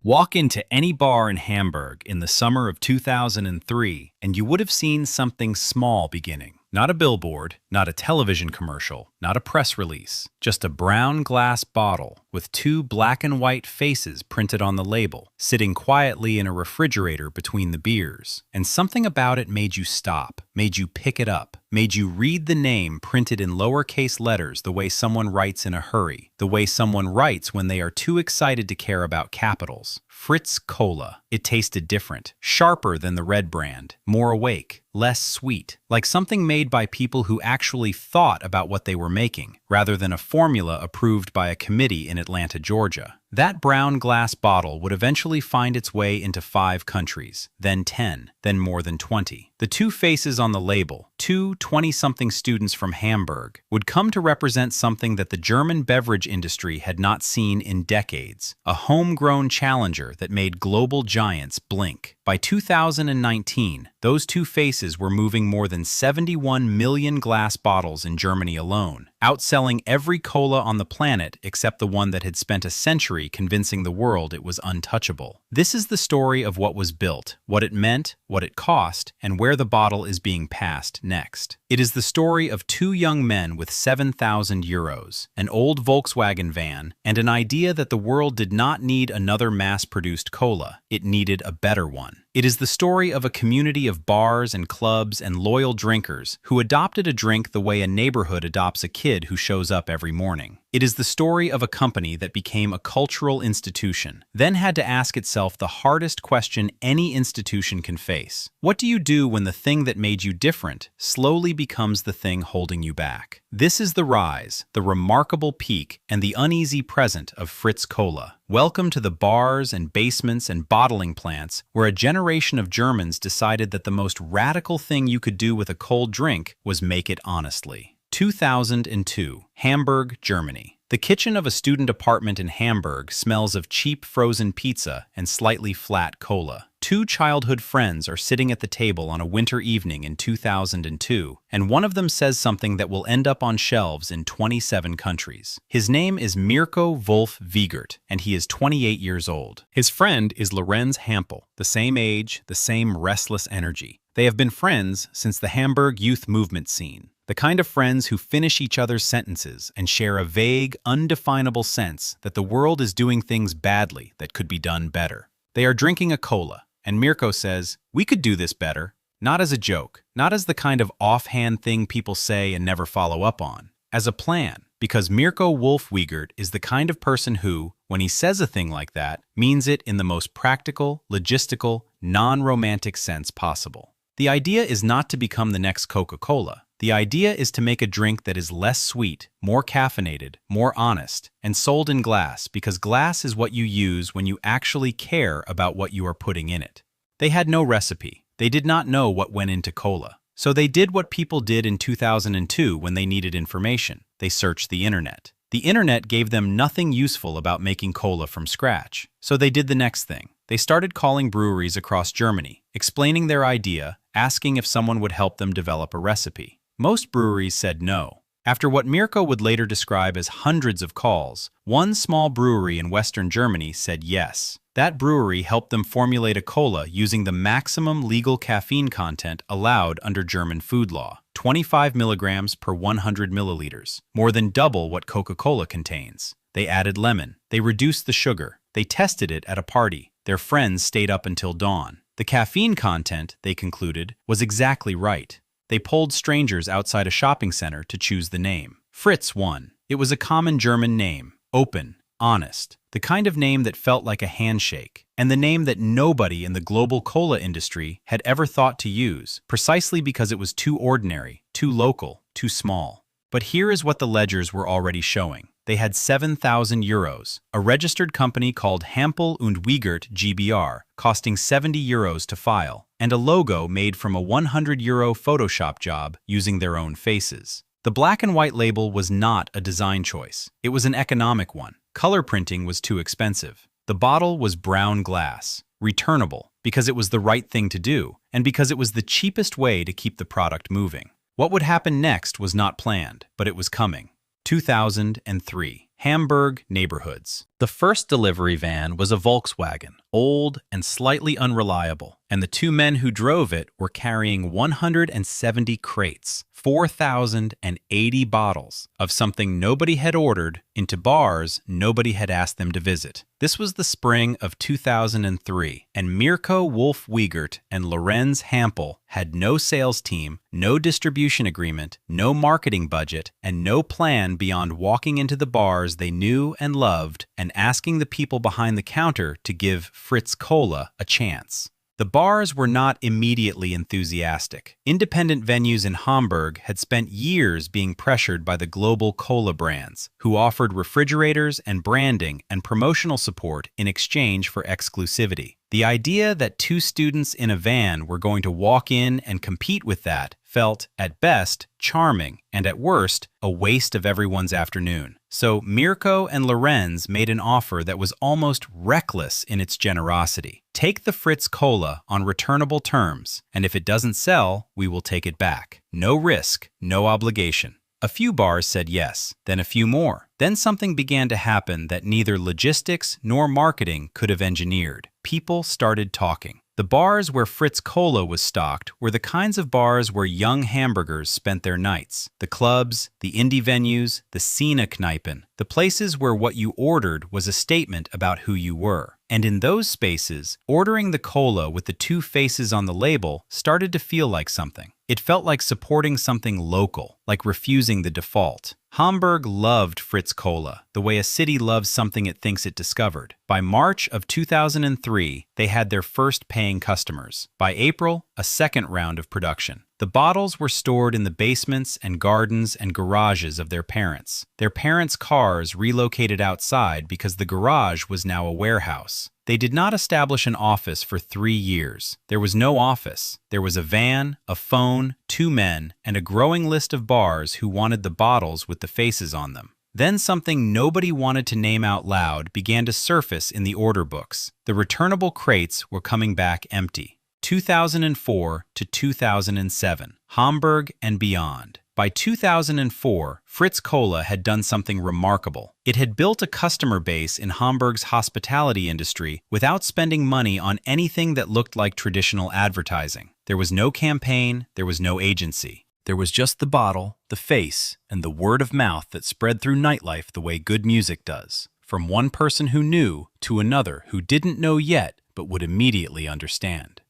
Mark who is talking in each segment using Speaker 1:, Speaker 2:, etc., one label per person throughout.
Speaker 1: Walk into any bar in Hamburg in the summer of 2003, and you would have seen something small beginning. Not a billboard, not a television commercial, not a press release, just a brown glass bottle with two black and white faces printed on the label, sitting quietly in a refrigerator between the beers. And something about it made you stop, made you pick it up, made you read the name printed in lowercase letters the way someone writes in a hurry, the way someone writes when they are too excited to care about capitals. Fritz-Kola. It tasted different, sharper than the red brand, more awake, less sweet, like something made by people who actually thought about what they were making, rather than a formula approved by a committee in Atlanta, Georgia. That brown glass bottle would eventually find its way into 5 countries, then 10, then more than 20. The two faces on the label, two 20-something students from Hamburg, would come to represent something that the German beverage industry had not seen in decades, a homegrown challenger that made global giants blink. By 2019, those two faces were moving more than 71 million glass bottles in Germany alone, outselling every cola on the planet except the one that had spent a century convincing the world it was untouchable. This is the story of what was built, what it meant, what it cost, and where the bottle is being passed next. It is the story of two young men with 7,000 euros, an old Volkswagen van, and an idea that the world did not need another mass-produced cola. It needed a better one. It is the story of a community of bars and clubs and loyal drinkers who adopted a drink the way a neighborhood adopts a kid who shows up every morning. It is the story of a company that became a cultural institution, then had to ask itself the hardest question any institution can face. What do you do when the thing that made you different slowly becomes the thing holding you back? This is the rise, the remarkable peak, and the uneasy present of Fritz-Kola. Welcome to the bars and basements and bottling plants where a generation of Germans decided that the most radical thing you could do with a cold drink was make it honestly. 2002, Hamburg, Germany. The kitchen of a student apartment in Hamburg smells of cheap frozen pizza and slightly flat cola. Two childhood friends are sitting at the table on a winter evening in 2002, and one of them says something that will end up on shelves in 27 countries. His name is Mirko Wolf Wiegert, and he is 28 years old. His friend is Lorenz Hampel, the same age, the same restless energy. They have been friends since the Hamburg youth movement scene. The kind of friends who finish each other's sentences and share a vague, undefinable sense that the world is doing things badly that could be done better. They are drinking a cola, and Mirko says, "We could do this better." Not as a joke, not as the kind of offhand thing people say and never follow up on. As a plan, because Mirko Wolf Wiegert is the kind of person who, when he says a thing like that, means it in the most practical, logistical, non-romantic sense possible. The idea is not to become the next Coca-Cola. The idea is to make a drink that is less sweet, more caffeinated, more honest, and sold in glass because glass is what you use when you actually care about what you are putting in it. They had no recipe. They did not know what went into cola. So they did what people did in 2002 when they needed information. They searched the internet. The internet gave them nothing useful about making cola from scratch. So they did the next thing. They started calling breweries across Germany, explaining their idea, asking if someone would help them develop a recipe. Most breweries said no. After what Mirko would later describe as hundreds of calls, one small brewery in Western Germany said yes. That brewery helped them formulate a cola using the maximum legal caffeine content allowed under German food law, 25 milligrams per 100 milliliters, more than double what Coca-Cola contains. They added lemon. They reduced the sugar. They tested it at a party. Their friends stayed up until dawn. The caffeine content, they concluded, was exactly right. They polled strangers outside a shopping center to choose the name. Fritz won. It was a common German name, open, honest, the kind of name that felt like a handshake, and the name that nobody in the global cola industry had ever thought to use, precisely because it was too ordinary, too local, too small. But here is what the ledgers were already showing. They had 7,000 euros, a registered company called Hampel und Wiegert GbR, costing 70 euros to file, and a logo made from a 100 euro Photoshop job using their own faces. The black and white label was not a design choice. It was an economic one. Color printing was too expensive. The bottle was brown glass, returnable, because it was the right thing to do, and because it was the cheapest way to keep the product moving. What would happen next was not planned, but it was coming. 2003. Hamburg neighborhoods. The first delivery van was a Volkswagen, old and slightly unreliable, and the two men who drove it were carrying 170 crates, 4,080 bottles of something nobody had ordered into bars nobody had asked them to visit. This was the spring of 2003, and Mirko Wolf Wiegert and Lorenz Hampel had no sales team, no distribution agreement, no marketing budget, and no plan beyond walking into the bars they knew and loved and asking the people behind the counter to give Fritz-Kola a chance. The bars were not immediately enthusiastic. Independent venues in Hamburg had spent years being pressured by the global cola brands, who offered refrigerators and branding and promotional support in exchange for exclusivity. The idea that two students in a van were going to walk in and compete with that felt, at best, charming, and at worst, a waste of everyone's afternoon. So Mirko and Lorenz made an offer that was almost reckless in its generosity. Take the Fritz-Kola on returnable terms, and if it doesn't sell, we will take it back. No risk, no obligation. A few bars said yes, then a few more. Then something began to happen that neither logistics nor marketing could have engineered. People started talking. The bars where Fritz-Kola was stocked were the kinds of bars where young hamburgers spent their nights. The clubs, the indie venues, the Szene-Kneipen, the places where what you ordered was a statement about who you were. And in those spaces, ordering the cola with the two faces on the label started to feel like something. It felt like supporting something local, like refusing the default. Hamburg loved Fritz-Kola, the way a city loves something it thinks it discovered. By March of 2003, they had their first paying customers. By April, a second round of production. The bottles were stored in the basements and gardens and garages of their parents. Their parents' cars relocated outside because the garage was now a warehouse. They did not establish an office for 3 years. There was no office. There was a van, a phone, 2 men, and a growing list of bars who wanted the bottles with the faces on them. Then something nobody wanted to name out loud began to surface in the order books. The returnable crates were coming back empty. 2004 to 2007, Hamburg and beyond. By 2004, Fritz-Kola had done something remarkable. It had built a customer base in Hamburg's hospitality industry without spending money on anything that looked like traditional advertising. There was no campaign, there was no agency. There was just the bottle, the face, and the word of mouth that spread through nightlife the way good music does. From one person who knew to another who didn't know yet but would immediately understand.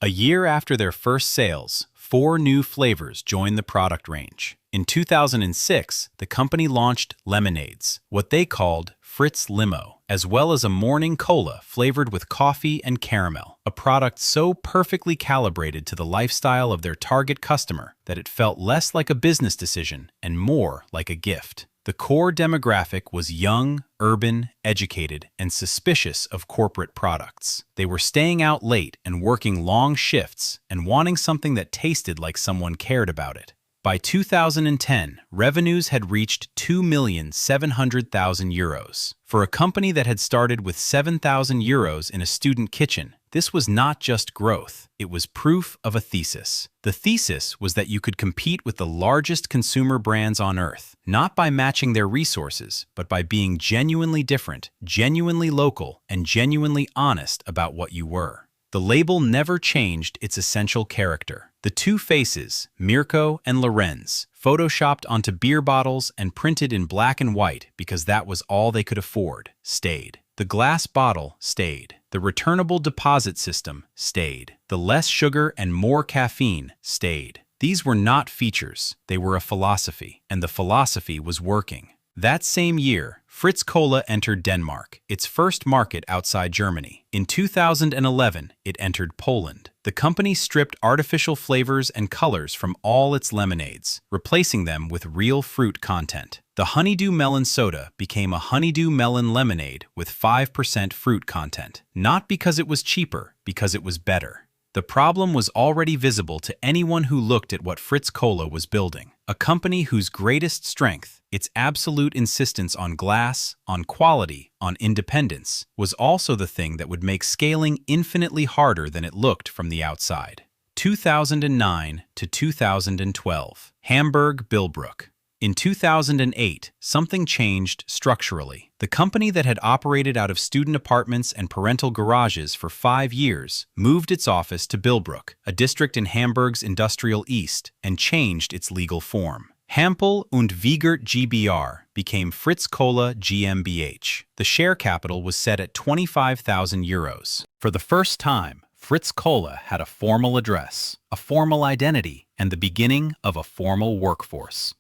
Speaker 1: A year after their first sales, 4 new flavors joined the product range. In 2006, the company launched lemonades, what they called Fritz Limo, as well as a morning cola flavored with coffee and caramel, a product so perfectly calibrated to the lifestyle of their target customer that it felt less like a business decision and more like a gift. The core demographic was young, urban, educated, and suspicious of corporate products. They were staying out late and working long shifts and wanting something that tasted like someone cared about it. By 2010, revenues had reached €2,700,000. For a company that had started with €7,000 in a student kitchen, this was not just growth, it was proof of a thesis. The thesis was that you could compete with the largest consumer brands on earth, not by matching their resources, but by being genuinely different, genuinely local, and genuinely honest about what you were. The label never changed its essential character. The two faces, Mirko and Lorenz, photoshopped onto beer bottles and printed in black and white because that was all they could afford, stayed. The glass bottle stayed. The returnable deposit system stayed. The less sugar and more caffeine stayed. These were not features, they were a philosophy, and the philosophy was working. That same year, Fritz-Kola entered Denmark, its first market outside Germany. In 2011, it entered Poland. The company stripped artificial flavors and colors from all its lemonades, replacing them with real fruit content. The honeydew melon soda became a honeydew melon lemonade with 5% fruit content. Not because it was cheaper, because it was better. The problem was already visible to anyone who looked at what Fritz-Kola was building. A company whose greatest strength, its absolute insistence on glass, on quality, on independence, was also the thing that would make scaling infinitely harder than it looked from the outside. 2009 to 2012, Hamburg Billbrook. In 2008, something changed structurally. The company that had operated out of student apartments and parental garages for 5 years moved its office to Billbrook, a district in Hamburg's industrial east, and changed its legal form. Hamburg und Wiegert GbR became Fritz-Kola GmbH. The share capital was set at €25,000. For the first time, Fritz-Kola had a formal address, a formal identity, and the beginning of a formal workforce.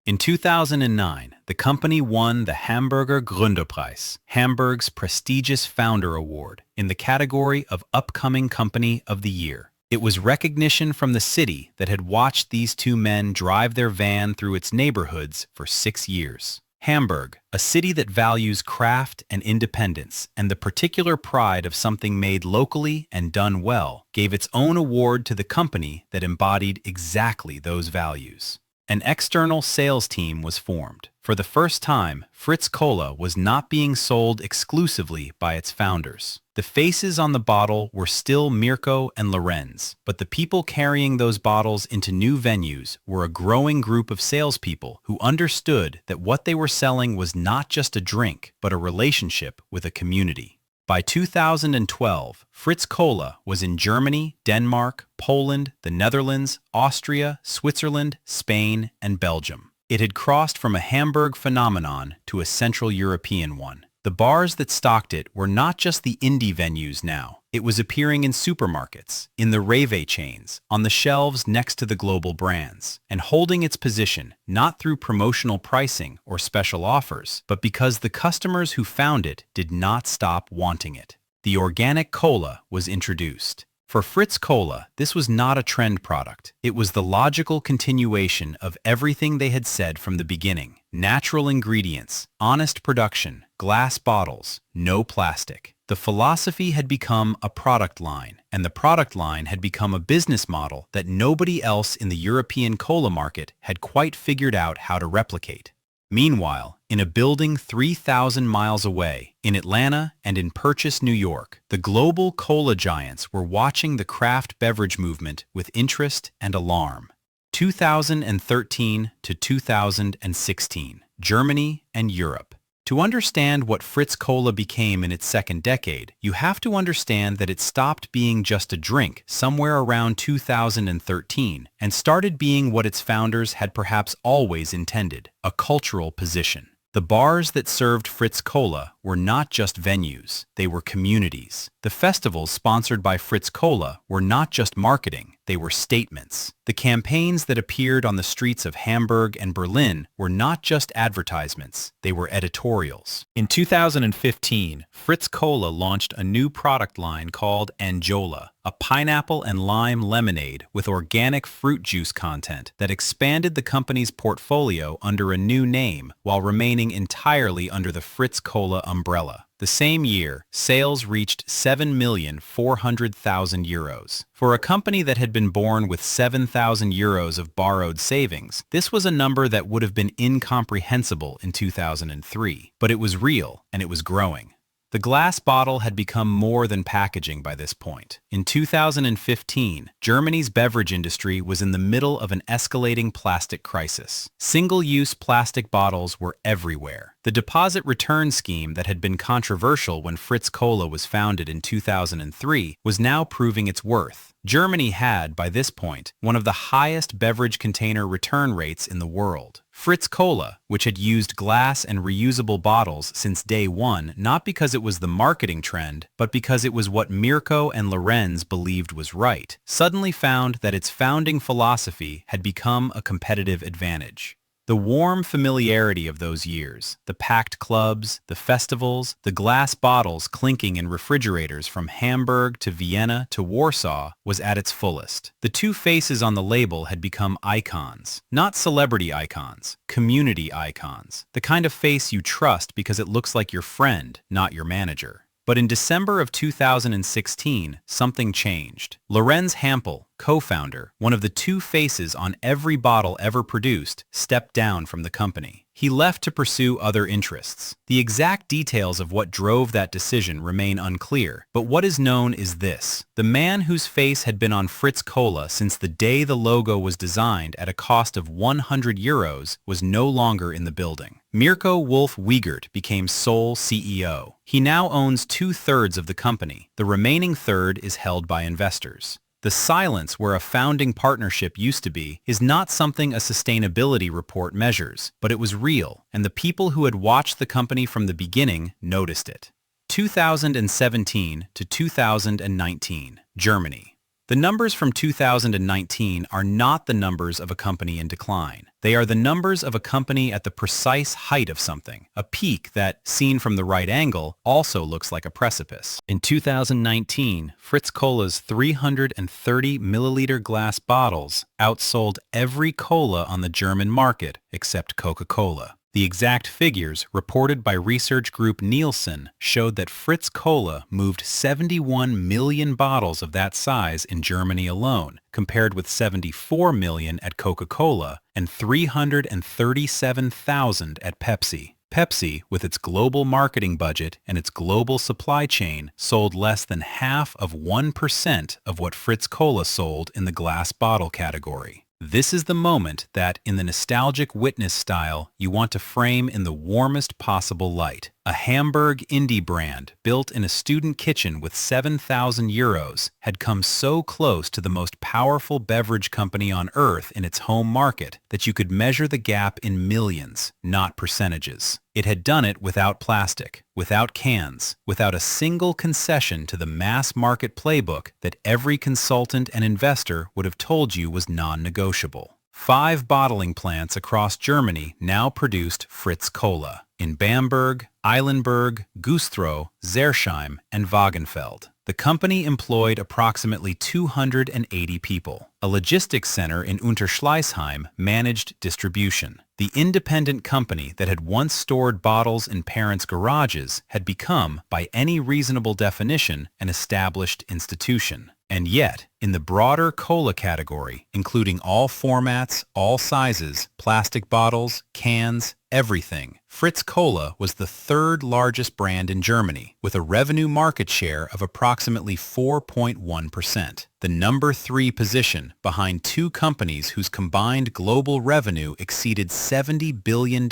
Speaker 1: In 2009, the company won the Hamburger Gründerpreis, Hamburg's prestigious founder award, in the category of Upcoming Company of the Year. It was recognition from the city that had watched these two men drive their van through its neighborhoods for 6 years. Hamburg, a city that values craft and independence and the particular pride of something made locally and done well, gave its own award to the company that embodied exactly those values. An external sales team was formed. For the first time, Fritz-Kola was not being sold exclusively by its founders. The faces on the bottle were still Mirko and Lorenz, but the people carrying those bottles into new venues were a growing group of salespeople who understood that what they were selling was not just a drink, but a relationship with a community. By 2012, Fritz-Kola was in Germany, Denmark, Poland, the Netherlands, Austria, Switzerland, Spain, and Belgium. It had crossed from a Hamburg phenomenon to a Central European one. The bars that stocked it were not just the indie venues now. It was appearing in supermarkets, in the rave chains, on the shelves next to the global brands, and holding its position not through promotional pricing or special offers, but because the customers who found it did not stop wanting it. The organic cola was introduced. For Fritz-Kola, this was not a trend product. It was the logical continuation of everything they had said from the beginning. Natural ingredients, honest production, glass bottles, no plastic. The philosophy had become a product line, and the product line had become a business model that nobody else in the European cola market had quite figured out how to replicate. Meanwhile, in a building 3,000 miles away, in Atlanta and in Purchase, New York, the global cola giants were watching the craft beverage movement with interest and alarm. 2013 to 2016, Germany and Europe. To understand what Fritz-Kola became in its second decade, you have to understand that it stopped being just a drink somewhere around 2013 and started being what its founders had perhaps always intended, a cultural position. The bars that served Fritz-Kola were not just venues, they were communities. The festivals sponsored by Fritz-Kola were not just marketing, they were statements. The campaigns that appeared on the streets of Hamburg and Berlin were not just advertisements, they were editorials. In 2015, Fritz-Kola launched a new product line called Anjola, a pineapple and lime lemonade with organic fruit juice content that expanded the company's portfolio under a new name while remaining entirely under the Fritz-Kola umbrella. The same year, sales reached €7,400,000. For a company that had been born with €7,000 of borrowed savings, this was a number that would have been incomprehensible in 2003. But it was real, and it was growing. The glass bottle had become more than packaging by this point. In 2015, Germany's beverage industry was in the middle of an escalating plastic crisis. Single-use plastic bottles were everywhere. The deposit return scheme that had been controversial when Fritz-Kola was founded in 2003 was now proving its worth. Germany had, by this point, one of the highest beverage container return rates in the world. Fritz-Kola, which had used glass and reusable bottles since day one, not because it was the marketing trend, but because it was what Mirko and Lorenz believed was right, suddenly found that its founding philosophy had become a competitive advantage. The warm familiarity of those years, the packed clubs, the festivals, the glass bottles clinking in refrigerators from Hamburg to Vienna to Warsaw was at its fullest. The two faces on the label had become icons, not celebrity icons, community icons, the kind of face you trust because it looks like your friend, not your manager. But in December of 2016, something changed. Lorenz Hampel, co-founder, one of the two faces on every bottle ever produced, stepped down from the company. He left to pursue other interests. The exact details of what drove that decision remain unclear, but what is known is this. The man whose face had been on Fritz-Kola since the day the logo was designed at a cost of €100 was no longer in the building. Mirko Wolf Wiegert became sole CEO. He now owns 2/3 of the company. The remaining third is held by investors. The silence where a founding partnership used to be is not something a sustainability report measures, but it was real, and the people who had watched the company from the beginning noticed it. 2017 to 2019, Germany. The numbers from 2019 are not the numbers of a company in decline. They are the numbers of a company at the precise height of something, a peak that, seen from the right angle, also looks like a precipice. In 2019, Fritz-Kola's 330 milliliter glass bottles outsold every cola on the German market except Coca-Cola. The exact figures, reported by research group Nielsen, showed that Fritz-Kola moved 71 million bottles of that size in Germany alone, compared with 74 million at Coca-Cola and 337,000 at Pepsi. Pepsi, with its global marketing budget and its global supply chain, sold less than half of 1% of what Fritz-Kola sold in the glass bottle category. This is the moment that, in the nostalgic witness style, you want to frame in the warmest possible light. A Hamburg indie brand, built in a student kitchen with €7,000, had come so close to the most powerful beverage company on earth in its home market that you could measure the gap in millions, not percentages. It had done it without plastic, without cans, without a single concession to the mass market playbook that every consultant and investor would have told you was non-negotiable. 5 bottling plants across Germany now produced Fritz-Kola in Bamberg, Eilenburg, Güstrow, Zersheim, and Wagenfeld. The company employed approximately 280 people. A logistics center in Unterschleißheim managed distribution. The independent company that had once stored bottles in parents' garages had become, by any reasonable definition, an established institution. And yet, in the broader cola category, including all formats, all sizes, plastic bottles, cans, everything, Fritz-Kola was the 3rd largest brand in Germany, with a revenue market share of approximately 4.1%. The number 3 position behind 2 companies whose combined global revenue exceeded $70 billion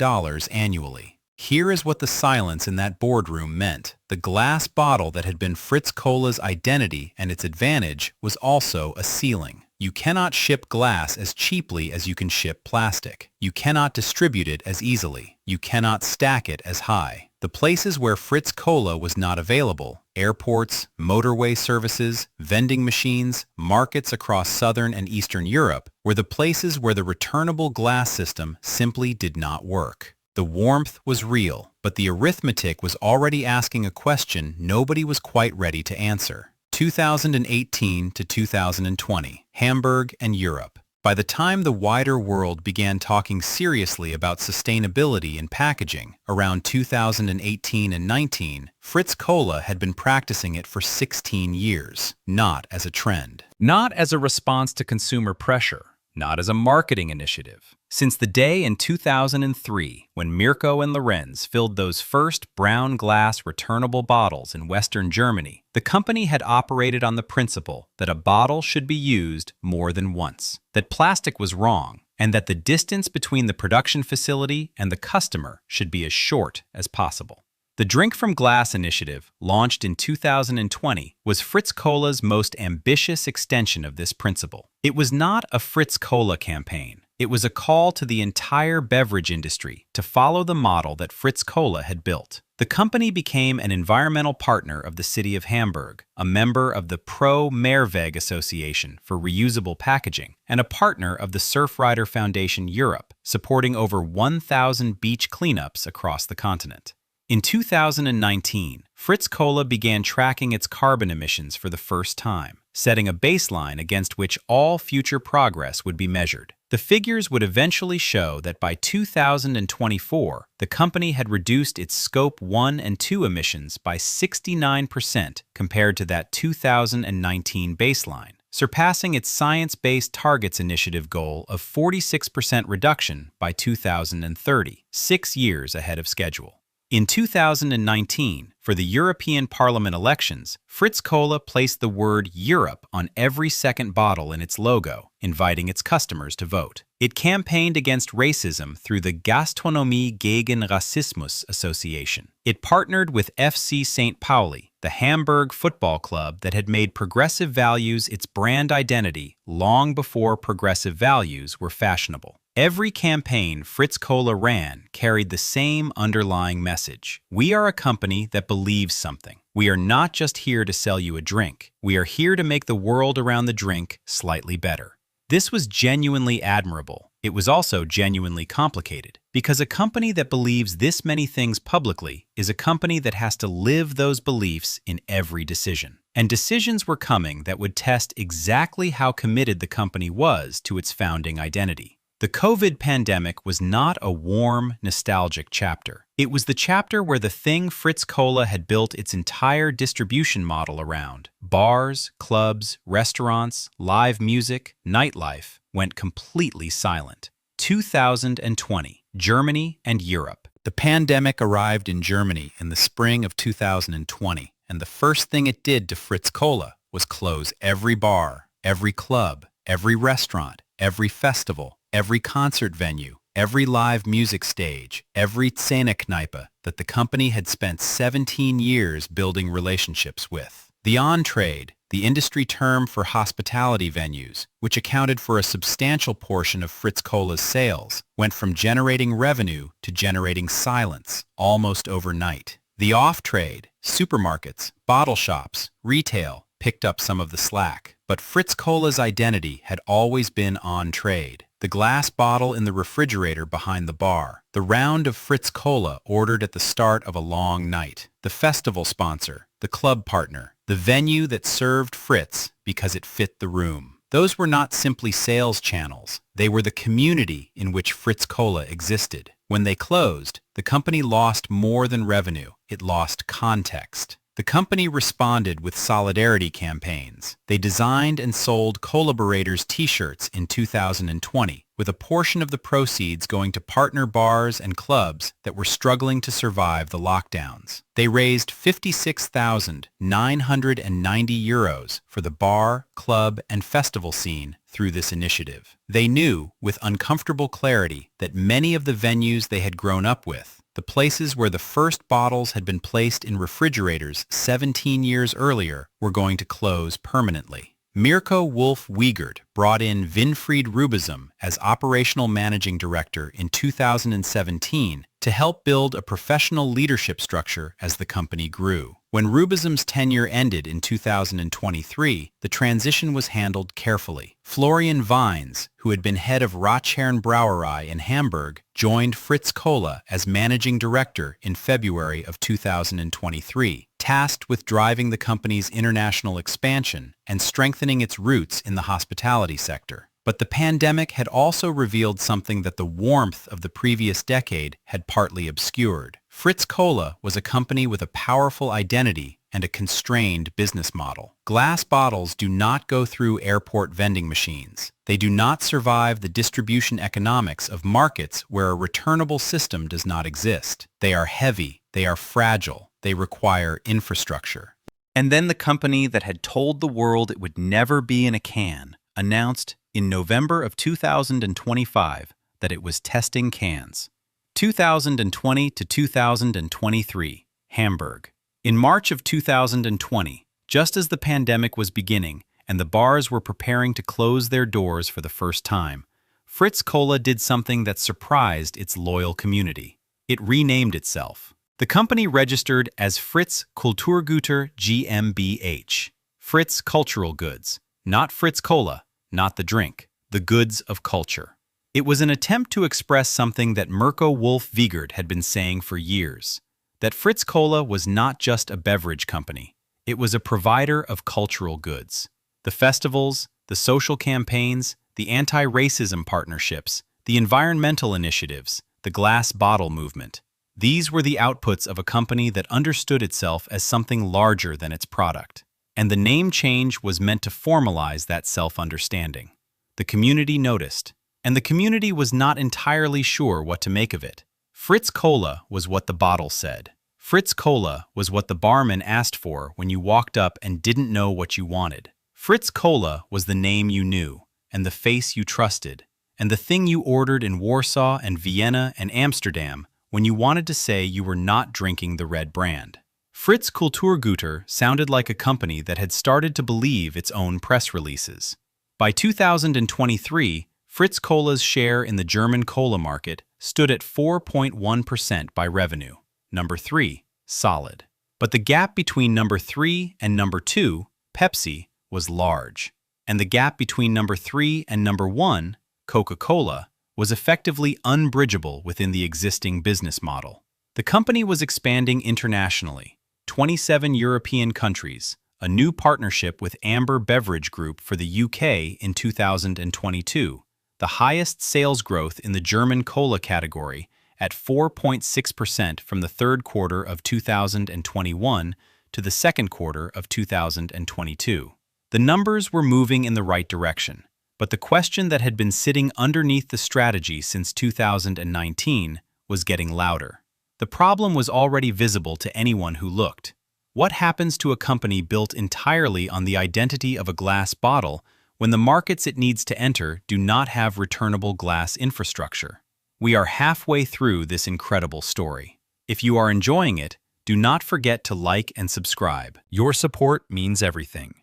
Speaker 1: annually. Here is what the silence in that boardroom meant. The glass bottle that had been Fritz-Kola's identity and its advantage was also a ceiling. You cannot ship glass as cheaply as you can ship plastic. You cannot distribute it as easily. You cannot stack it as high. The places where Fritz-Kola was not available, airports, motorway services, vending machines, markets across Southern and Eastern Europe, were the places where the returnable glass system simply did not work. The warmth was real, but the arithmetic was already asking a question nobody was quite ready to answer. 2018 to 2020, Hamburg and Europe. By the time the wider world began talking seriously about sustainability in packaging, around 2018 and 19, Fritz-Kola had been practicing it for 16 years, not as a trend. Not as a response to consumer pressure, not as a marketing initiative. Since the day in 2003 when Mirko and Lorenz filled those first brown glass returnable bottles in Western Germany, the company had operated on the principle that a bottle should be used more than once, that plastic was wrong, and that the distance between the production facility and the customer should be as short as possible. The Drink from Glass initiative, launched in 2020, was Fritz-Kola's most ambitious extension of this principle. It was not a Fritz-Kola campaign. It was a call to the entire beverage industry to follow the model that Fritz-Kola had built. The company became an environmental partner of the city of Hamburg, a member of the Pro Mehrweg Association for reusable packaging, and a partner of the Surfrider Foundation Europe, supporting over 1,000 beach cleanups across the continent. In 2019, Fritz-Kola began tracking its carbon emissions for the first time, setting a baseline against which all future progress would be measured. The figures would eventually show that by 2024, the company had reduced its Scope 1 and 2 emissions by 69% compared to that 2019 baseline. surpassing its Science-Based Targets Initiative goal of 46% reduction by 2030, 6 years ahead of schedule. In 2019, for the European Parliament elections, Fritz-Kola placed the word Europe on every second bottle in its logo, inviting its customers to vote. It campaigned against racism through the Gastronomie gegen Rassismus Association. It partnered with FC St. Pauli, the Hamburg football club that had made progressive values its brand identity long before progressive values were fashionable. Every campaign Fritz-Kola ran carried the same underlying message. We are a company that believes something. We are not just here to sell you a drink. We are here to make the world around the drink slightly better. This was genuinely admirable. It was also genuinely complicated, because a company that believes this many things publicly is a company that has to live those beliefs in every decision. And decisions were coming that would test exactly how committed the company was to its founding identity. The COVID pandemic was not a warm, nostalgic chapter. It was the chapter where the thing Fritz-Kola had built its entire distribution model around, bars, clubs, restaurants, live music, nightlife, went completely silent. 2020, Germany and Europe. The pandemic arrived in Germany in the spring of 2020, and the first thing it did to Fritz-Kola was close every bar, every club, every restaurant, every festival, every concert venue, every live music stage, every Szene-Kneipe that the company had spent 17 years building relationships with. The on-trade, the industry term for hospitality venues, which accounted for a substantial portion of Fritz-Kola's sales, went from generating revenue to generating silence almost overnight. The off-trade, supermarkets, bottle shops, retail, picked up some of the slack. But Fritz-Kola's identity had always been on-trade. The glass bottle in the refrigerator behind the bar, the round of Fritz-Kola ordered at the start of a long night, the festival sponsor, the club partner, the venue that served Fritz because it fit the room. Those were not simply sales channels. They were the community in which Fritz-Kola existed. When they closed, the company lost more than revenue. It lost context. The company responded with solidarity campaigns. They designed and sold Collaborators t-shirts in 2020, with a portion of the proceeds going to partner bars and clubs that were struggling to survive the lockdowns. They raised €56,990 for the bar, club, and festival scene through this initiative. They knew, with uncomfortable clarity, that many of the venues they had grown up with, the places where the first bottles had been placed in refrigerators 17 years earlier, were going to close permanently. Mirko Wolf-Wiegert brought in Winfried Rubizum as operational managing director in 2017 to help build a professional leadership structure as the company grew. When Rubizum's tenure ended in 2023, the transition was handled carefully. Florian Vines, who had been head of Ratsherrn Brauerei in Hamburg, joined Fritz-Kola as managing director in February of 2023, tasked with driving the company's international expansion and strengthening its roots in the hospitality sector. But the pandemic had also revealed something that the warmth of the previous decade had partly obscured. Fritz-Kola was a company with a powerful identity and a constrained business model. Glass bottles do not go through airport vending machines. They do not survive the distribution economics of markets where a returnable system does not exist. They are heavy, they are fragile, they require infrastructure. And then the company that had told the world it would never be in a can announced in November of 2025 that it was testing cans. 2020 to 2023, Hamburg. In March of 2020, just as the pandemic was beginning and the bars were preparing to close their doors for the first time, Fritz-Kola did something that surprised its loyal community. It renamed itself. The company registered as Fritz Kulturgüter GmbH, Fritz Cultural Goods, not Fritz-Kola, not the drink, the goods of culture. It was an attempt to express something that Mirko Wolf-Wiegert had been saying for years, that Fritz-Kola was not just a beverage company, it was a provider of cultural goods. The festivals, the social campaigns, the anti-racism partnerships, the environmental initiatives, the glass bottle movement. These were the outputs of a company that understood itself as something larger than its product. and the name change was meant to formalize that self-understanding. The community noticed, and the community was not entirely sure what to make of it. Fritz-Kola was what the bottle said. Fritz-Kola was what the barman asked for when you walked up and didn't know what you wanted. Fritz-Kola was the name you knew, and the face you trusted, and the thing you ordered in Warsaw and Vienna and Amsterdam when you wanted to say you were not drinking the red brand. Fritz Kulturgüter sounded like a company that had started to believe its own press releases. By 2023, Fritz-Kola's share in the German cola market stood at 4.1% by revenue. Number 3, solid. But the gap between number 3 and number 2, Pepsi, was large. And the gap between number 3 and number 1, Coca-Cola, was effectively unbridgeable within the existing business model. The company was expanding internationally, 27 European countries, a new partnership with Amber Beverage Group for the UK in 2022, the highest sales growth in the German cola category at 4.6% from the third quarter of 2021 to the second quarter of 2022. The numbers were moving in the right direction, but the question that had been sitting underneath the strategy since 2019 was getting louder. The problem was already visible to anyone who looked. What happens to a company built entirely on the identity of a glass bottle when the markets it needs to enter do not have returnable glass infrastructure? We are halfway through this incredible story. If you are enjoying it, do not forget to like and subscribe. Your support means everything.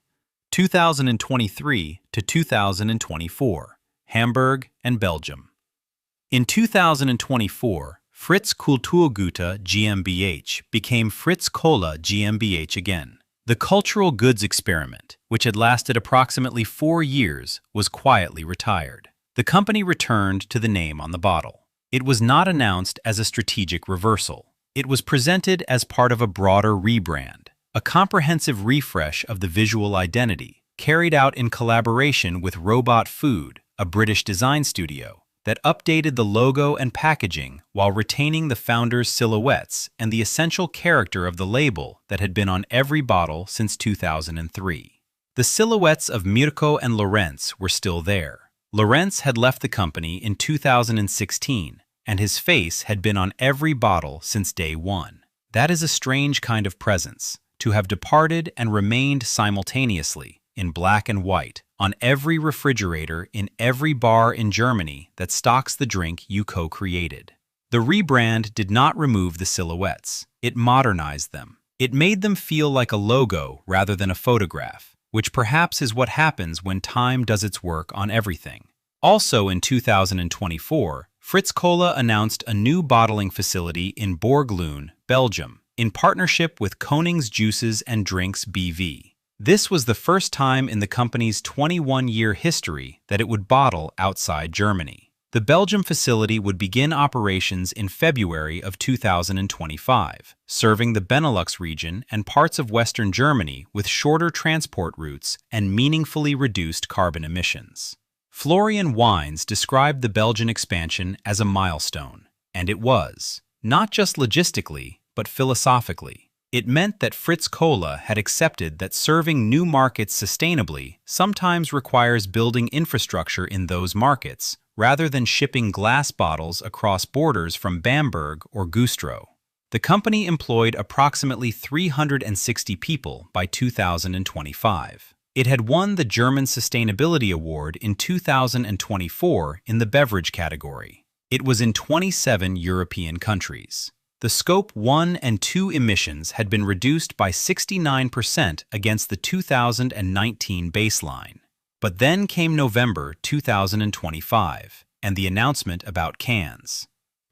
Speaker 1: 2023 to 2024, Hamburg and Belgium. In 2024, Fritz Kulturgüter GmbH became Fritz-Kola GmbH again. The cultural goods experiment, which had lasted approximately 4 years, was quietly retired. The company returned to the name on the bottle. It was not announced as a strategic reversal. It was presented as part of a broader rebrand, a comprehensive refresh of the visual identity, carried out in collaboration with Robot Food, a British design studio, that updated the logo and packaging while retaining the founders' silhouettes and the essential character of the label that had been on every bottle since 2003. The silhouettes of Mirko and Lorenz were still there. Lorenz had left the company in 2016, and his face had been on every bottle since day one. That is a strange kind of presence, to have departed and remained simultaneously, in black and white, on every refrigerator in every bar in Germany that stocks the drink you co-created. The rebrand did not remove the silhouettes. It modernized them. It made them feel like a logo rather than a photograph, which perhaps is what happens when time does its work on everything. Also in 2024, Fritz-Kola announced a new bottling facility in Borglum, Belgium, in partnership with Konings Juices and Drinks BV. This was the first time in the company's 21-year history that it would bottle outside Germany. The Belgium facility would begin operations in February of 2025, serving the Benelux region and parts of Western Germany with shorter transport routes and meaningfully reduced carbon emissions. Florian Wines described the Belgian expansion as a milestone, and it was, not just logistically, but philosophically. It meant that Fritz-Kola had accepted that serving new markets sustainably sometimes requires building infrastructure in those markets, rather than shipping glass bottles across borders from Bamberg or Güstrow. The company employed approximately 360 people by 2025. It had won the German Sustainability Award in 2024 in the beverage category. It was in 27 European countries. The Scope 1 and 2 emissions had been reduced by 69% against the 2019 baseline. But then came November 2025, and the announcement about cans.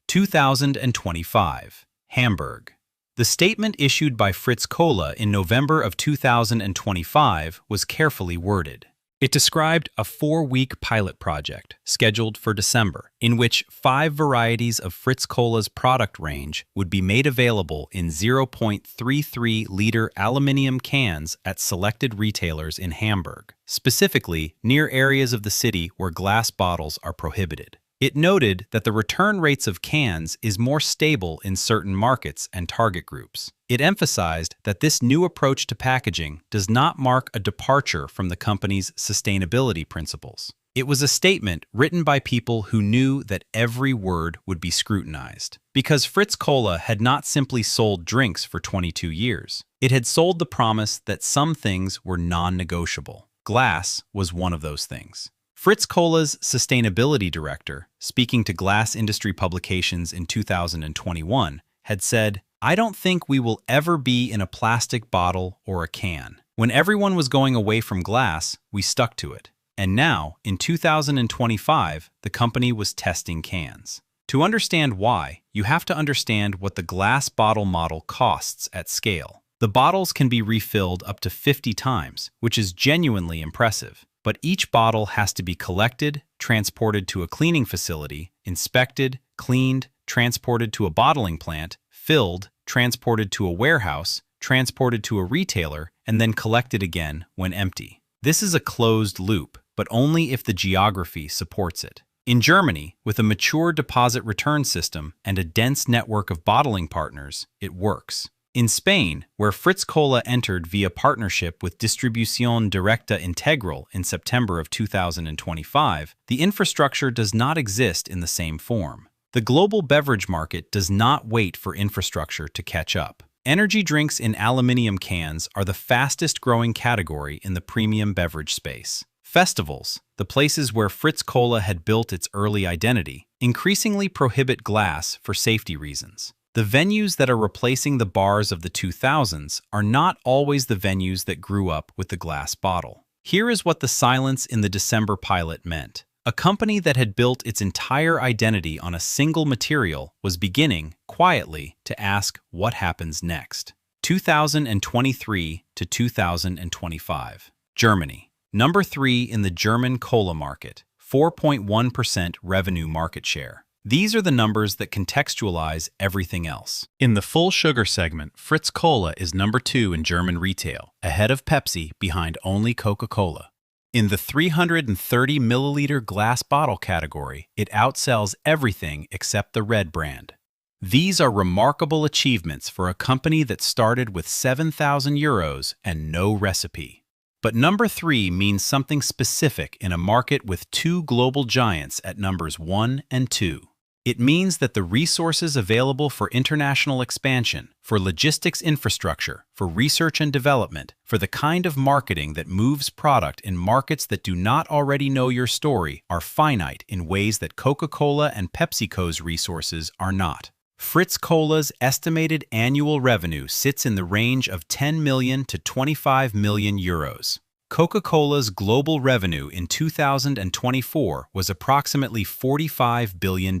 Speaker 1: 2025, Hamburg. The statement issued by Fritz-Kola in November of 2025 was carefully worded. It described a 4-week pilot project, scheduled for December, in which 5 varieties of Fritz-Kola's product range would be made available in 0.33-liter aluminum cans at selected retailers in Hamburg, specifically near areas of the city where glass bottles are prohibited. It noted that the return rates of cans is more stable in certain markets and target groups. It emphasized that this new approach to packaging does not mark a departure from the company's sustainability principles. It was a statement written by people who knew that every word would be scrutinized. Because Fritz-Kola had not simply sold drinks for 22 years. It had sold the promise that some things were non-negotiable. Glass was one of those things. Fritz-Kola's sustainability director, speaking to glass industry publications in 2021, had said, "I don't think we will ever be in a plastic bottle or a can. When everyone was going away from glass, we stuck to it. And now, in 2025, the company was testing cans." To understand why, you have to understand what the glass bottle model costs at scale. The bottles can be refilled up to 50 times, which is genuinely impressive. But each bottle has to be collected, transported to a cleaning facility, inspected, cleaned, transported to a bottling plant, filled, transported to a warehouse, transported to a retailer, and then collected again when empty. This is a closed loop, but only if the geography supports it. In Germany, with a mature deposit return system and a dense network of bottling partners, it works. In Spain, where Fritz-Kola entered via partnership with Distribución Directa Integral in September of 2025, the infrastructure does not exist in the same form. The global beverage market does not wait for infrastructure to catch up. Energy drinks in aluminum cans are the fastest-growing category in the premium beverage space. Festivals, the places where Fritz-Kola had built its early identity, increasingly prohibit glass for safety reasons. The venues that are replacing the bars of the 2000s are not always the venues that grew up with the glass bottle. Here is what the silence in the December pilot meant. A company that had built its entire identity on a single material was beginning, quietly, to ask what happens next. 2023 to 2025. Germany. Number 3 in the German cola market, 4.1% revenue market share. These are the numbers that contextualize everything else. In the full sugar segment, Fritz-Kola is number 2 in German retail, ahead of Pepsi, behind only Coca-Cola. In the 330 milliliter glass bottle category, it outsells everything except the Red brand. These are remarkable achievements for a company that started with €7,000 and no recipe. But number 3 means something specific in a market with 2 global giants at numbers 1 and 2. It means that the resources available for international expansion, for logistics infrastructure, for research and development, for the kind of marketing that moves product in markets that do not already know your story are finite in ways that Coca-Cola and PepsiCo's resources are not. Fritz-Kola's estimated annual revenue sits in the range of 10 million to 25 million euros. Coca-Cola's global revenue in 2024 was approximately $45 billion.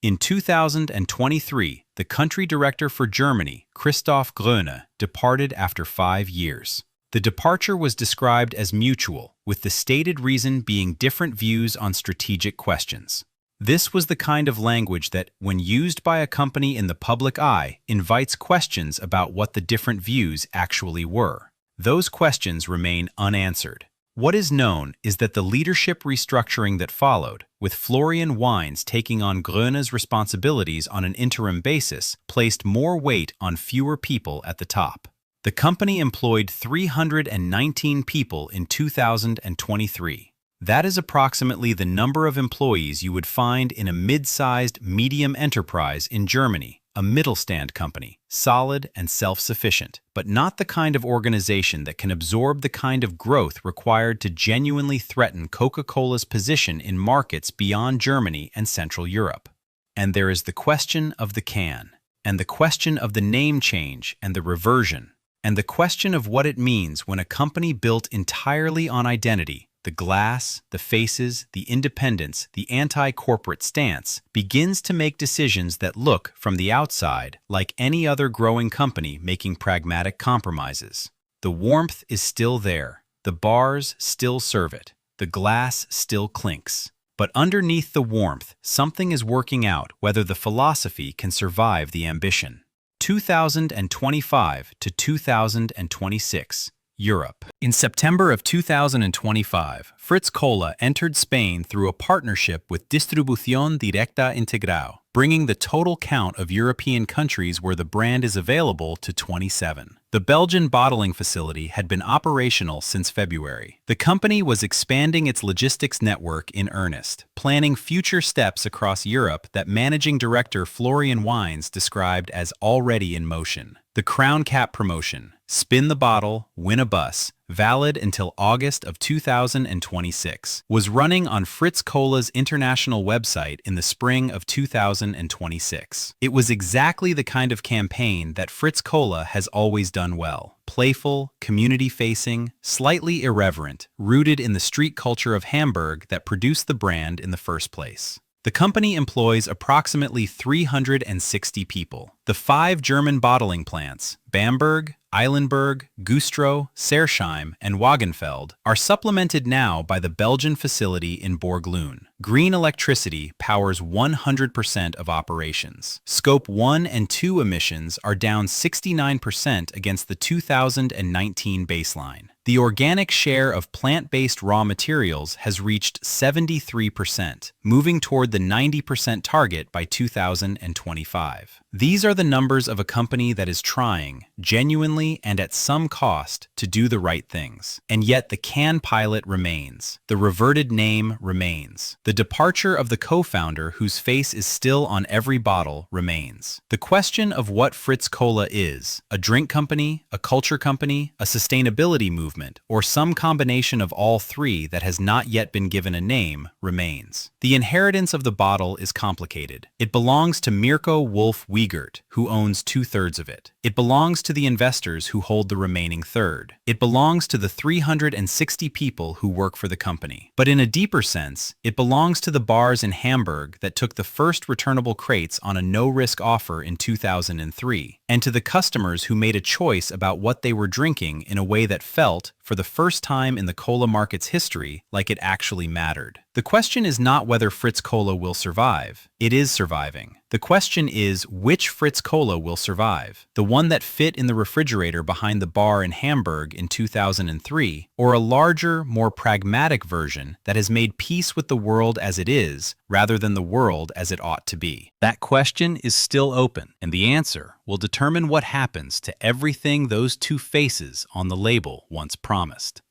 Speaker 1: In 2023, the country director for Germany, Christoph Gröne, departed after 5 years. The departure was described as mutual, with the stated reason being different views on strategic questions. This was the kind of language that, when used by a company in the public eye, invites questions about what the different views actually were. Those questions remain unanswered. What is known is that the leadership restructuring that followed, with Florian Weins taking on Gröne's responsibilities on an interim basis, placed more weight on fewer people at the top. The company employed 319 people in 2023. That is approximately the number of employees you would find in a mid-sized medium enterprise in Germany, a Mittelstand company, solid and self-sufficient, but not the kind of organization that can absorb the kind of growth required to genuinely threaten Coca-Cola's position in markets beyond Germany and Central Europe. And there is the question of the can, and the question of the name change and the reversion, and the question of what it means when a company built entirely on identity, the glass, the faces, the independence, the anti-corporate stance, begins to make decisions that look, from the outside, like any other growing company making pragmatic compromises. The warmth is still there. The bars still serve it. The glass still clinks. But underneath the warmth, something is working out whether the philosophy can survive the ambition. 2025 to 2026. Europe. In September of 2025, Fritz-Kola entered Spain through a partnership with Distribución Directa Integral, bringing the total count of European countries where the brand is available to 27. The Belgian bottling facility had been operational since February. The company was expanding its logistics network in earnest, planning future steps across Europe that managing director Florian Wines described as already in motion. The Crown Cap promotion, spin the bottle, win a bus, valid until August of 2026, was running on Fritz-Kola's international website in the spring of 2026. It was exactly the kind of campaign that Fritz-Kola has always done well. Playful, community-facing, slightly irreverent, rooted in the street culture of Hamburg that produced the brand in the first place. The company employs approximately 360 people. The 5 German bottling plants, Bamberg, Eilenburg, Güstrow, Sersheim, and Wagenfeld, are supplemented now by the Belgian facility in Borglum. Green electricity powers 100% of operations. Scope 1 and 2 emissions are down 69% against the 2019 baseline. The organic share of plant-based raw materials has reached 73%, moving toward the 90% target by 2025. These are the numbers of a company that is trying, genuinely and at some cost, to do the right things. And yet the can pilot remains. The reverted name remains. The departure of the co-founder whose face is still on every bottle remains. The question of what Fritz-Kola is, a drink company, a culture company, a sustainability movement, or some combination of all three that has not yet been given a name, remains. The inheritance of the bottle is complicated. It belongs to Mirko Wolf Wiegert, who owns 2/3 of it. It belongs to the investors who hold the remaining third. It belongs to the 360 people who work for the company. But in a deeper sense, it belongs to the bars in Hamburg that took the first returnable crates on a no-risk offer in 2003, and to the customers who made a choice about what they were drinking in a way that felt, for the first time in the cola market's history, like it actually mattered. The question is not whether Fritz-Kola will survive. It is surviving. The question is which Fritz-Kola will survive. The one that fit in the refrigerator behind the bar in Hamburg in 2003, or a larger, more pragmatic version that has made peace with the world as it is, rather than the world as it ought to be. That question is still open, and the answer will determine what happens to everything those two faces on the label once promised.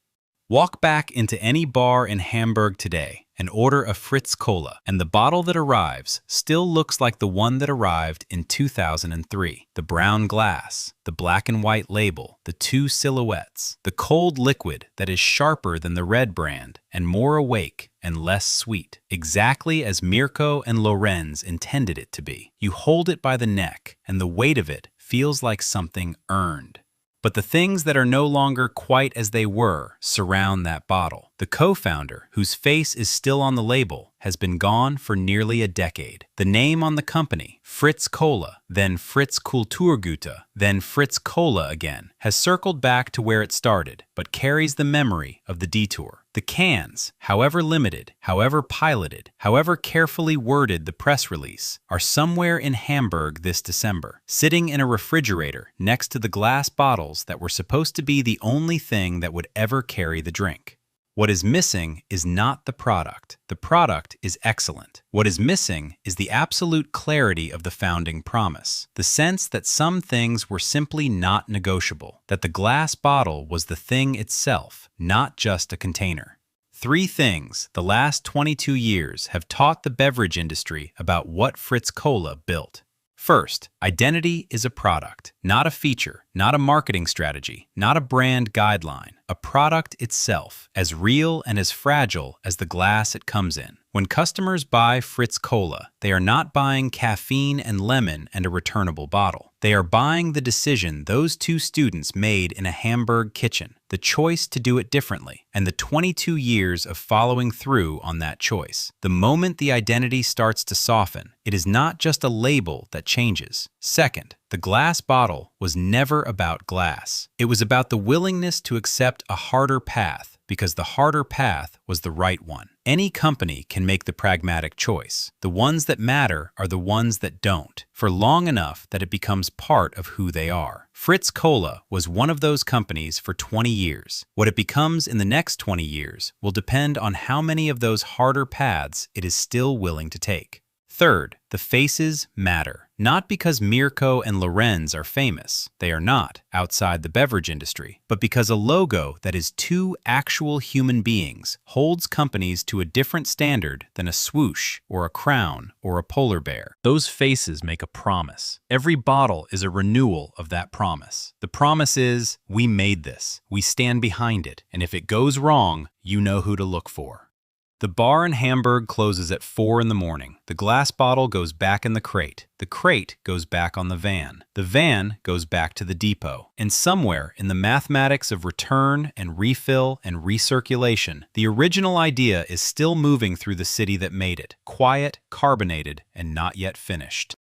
Speaker 1: Walk back into any bar in Hamburg today and order a Fritz-Kola, and the bottle that arrives still looks like the one that arrived in 2003. The brown glass, the black and white label, the 2 silhouettes, the cold liquid that is sharper than the red brand and more awake and less sweet, exactly as Mirko and Lorenz intended it to be. You hold it by the neck, and the weight of it feels like something earned. But the things that are no longer quite as they were surround that bottle. The co-founder, whose face is still on the label, has been gone for nearly a decade. The name on the company, Fritz-Kola, then Fritz Kulturgüte, then Fritz-Kola again, has circled back to where it started, but carries the memory of the detour. The cans, however limited, however piloted, however carefully worded the press release, are somewhere in Hamburg this December, sitting in a refrigerator next to the glass bottles that were supposed to be the only thing that would ever carry the drink. What is missing is not the product. The product is excellent. What is missing is the absolute clarity of the founding promise, the sense that some things were simply not negotiable, that the glass bottle was the thing itself, not just a container. 3 things the last 22 years have taught the beverage industry about what Fritz-Kola built. First, identity is a product, not a feature, not a marketing strategy, not a brand guideline. A product itself, as real and as fragile as the glass it comes in. When customers buy Fritz-Kola, they are not buying caffeine and lemon and a returnable bottle. They are buying the decision those 2 students made in a Hamburg kitchen, the choice to do it differently, and the 22 years of following through on that choice. The moment the identity starts to soften, it is not just a label that changes. Second, The glass bottle was never about glass. It was about the willingness to accept a harder path, because the harder path was the right one. Any company can make the pragmatic choice. The ones that matter are the ones that don't, for long enough that it becomes part of who they are. Fritz-Kola was one of those companies for 20 years. What it becomes in the next 20 years will depend on how many of those harder paths it is still willing to take. Third, the faces matter. Not because Mirko and Lorenz are famous, they are not, outside the beverage industry, but because a logo that is two actual human beings holds companies to a different standard than a swoosh or a crown or a polar bear. Those faces make a promise. Every bottle is a renewal of that promise. The promise is, we made this, we stand behind it, and if it goes wrong, you know who to look for. The bar in Hamburg closes at 4 in the morning. The glass bottle goes back in the crate. The crate goes back on the van. The van goes back to the depot. And somewhere in the mathematics of return and refill and recirculation, the original idea is still moving through the city that made it, quiet, carbonated, and not yet finished.